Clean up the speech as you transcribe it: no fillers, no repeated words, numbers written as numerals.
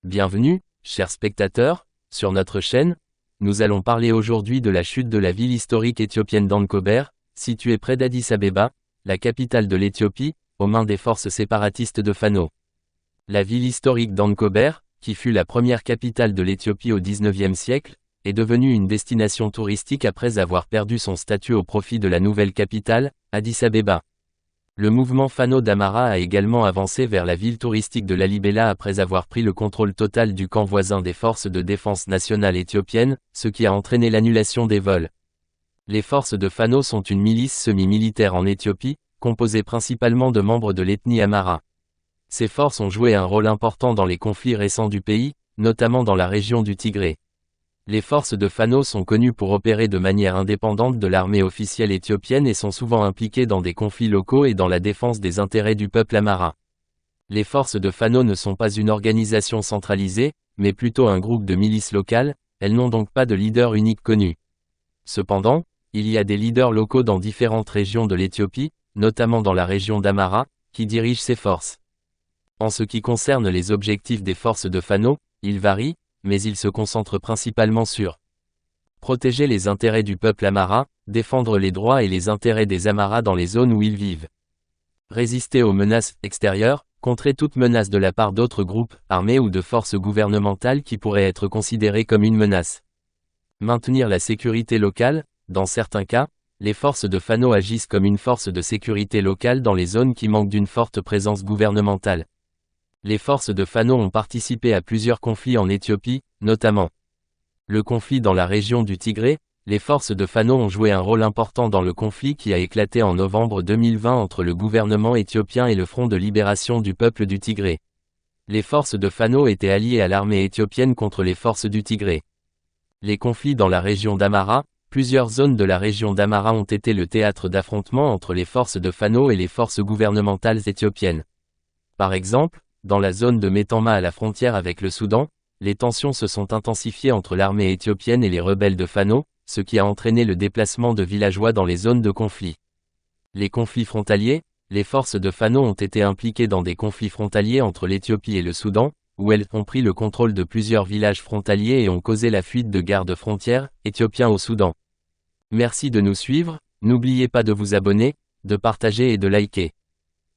Bienvenue, chers spectateurs, sur notre chaîne. Nous allons parler aujourd'hui de la chute de la ville historique éthiopienne d'Ankober, située près d'Addis Abeba, la capitale de l'Éthiopie, aux mains des forces séparatistes de Fano. La ville historique d'Ankober, qui fut la première capitale de l'Éthiopie au XIXe siècle, est devenue une destination touristique après avoir perdu son statut au profit de la nouvelle capitale, Addis Abeba. Le mouvement Fano d'Amara a également avancé vers la ville touristique de Lalibela après avoir pris le contrôle total du camp voisin des forces de défense nationale éthiopiennes, ce qui a entraîné l'annulation des vols. Les forces de Fano sont une milice semi-militaire en Éthiopie, composée principalement de membres de l'ethnie Amara. Ces forces ont joué un rôle important dans les conflits récents du pays, notamment dans la région du Tigré. Les forces de Fano sont connues pour opérer de manière indépendante de l'armée officielle éthiopienne et sont souvent impliquées dans des conflits locaux et dans la défense des intérêts du peuple Amara. Les forces de Fano ne sont pas une organisation centralisée, mais plutôt un groupe de milices locales, elles n'ont donc pas de leader unique connu. Cependant, il y a des leaders locaux dans différentes régions de l'Éthiopie, notamment dans la région d'Amara, qui dirigent ces forces. En ce qui concerne les objectifs des forces de Fano, ils varient, mais ils se concentrent principalement sur protéger les intérêts du peuple Amara, défendre les droits et les intérêts des Amara dans les zones où ils vivent, résister aux menaces extérieures, contrer toute menace de la part d'autres groupes armés ou de forces gouvernementales qui pourraient être considérées comme une menace, maintenir la sécurité locale. Dans certains cas, les forces de Fano agissent comme une force de sécurité locale dans les zones qui manquent d'une forte présence gouvernementale. Les forces de Fano ont participé à plusieurs conflits en Éthiopie, notamment le conflit dans la région du Tigré. Les forces de Fano ont joué un rôle important dans le conflit qui a éclaté en novembre 2020 entre le gouvernement éthiopien et le Front de libération du peuple du Tigré. Les forces de Fano étaient alliées à l'armée éthiopienne contre les forces du Tigré. Les conflits dans la région d'Amara. Plusieurs zones de la région d'Amara ont été le théâtre d'affrontements entre les forces de Fano et les forces gouvernementales éthiopiennes. Par exemple, dans la zone de Metamba à la frontière avec le Soudan, les tensions se sont intensifiées entre l'armée éthiopienne et les rebelles de Fano, ce qui a entraîné le déplacement de villageois dans les zones de conflit. Les conflits frontaliers. Les forces de Fano ont été impliquées dans des conflits frontaliers entre l'Éthiopie et le Soudan, où elles ont pris le contrôle de plusieurs villages frontaliers et ont causé la fuite de gardes-frontières éthiopiens au Soudan. Merci de nous suivre, n'oubliez pas de vous abonner, de partager et de liker.